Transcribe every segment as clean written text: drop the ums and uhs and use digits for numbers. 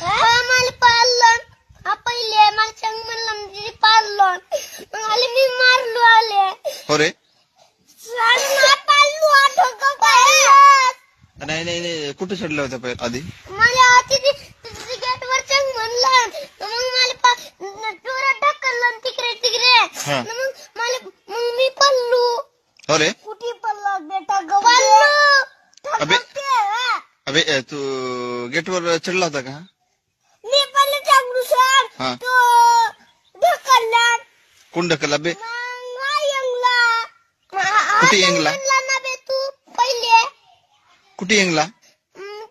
मला पाळलं पहिले मला सांग म्हणलं म्हणजे पाळलं आले मी मारलो आले हो रे नाही पाळलो नाही नाही नाही कुठे चढलं होतं पहिले आधी मला तिथे गेटवर सांग म्हणलं मग मला जोरात ढकललं तिकडे तिकडे मग मी पळलो हो रे कुठे पळलो बेटा गवालो अबे तू गेटवर चढला होता का मी पहिले चांगलू हा. सर तो ढकलला कोण ढकलला बे कुठे येंगला? ना बे तू पहिले कुठे येंगला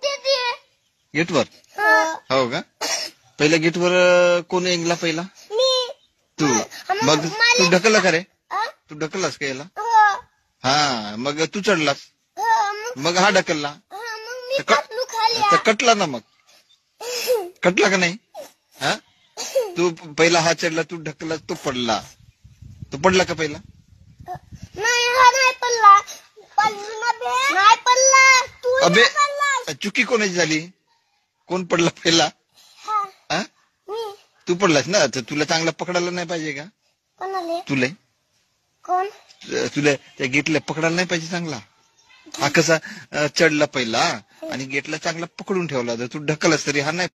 ते गेटवर हो का पहिल्या गेटवर कोण येंगला पहिला मी तू मग तू ढकलला का रे अ? तू ढकललास का याला हो. हा मग तू चढलास मग हा ढकलला मग मी तर पटलू खाली तर कटला ना मग कटला का नाही हा तू पहिला हा चढला तू ढकलला तो पडला तो पडला का पहिला नाही हा नाही पडला नाही पडला तू अबे पडला चुकी कोणाची झाली कोण पडला पहिला हा मी तू पडलास ना तर तुला चांगला पकडायला नाही पाहिजे का कोणाले तुले कोण तुला त्या गेटला पकडायला नाही पाहिजे चांगला हा कसा चढला पहिला आणि गेटला चांगला पकडून ठेवला तर तू ढकलस तरी हा नाही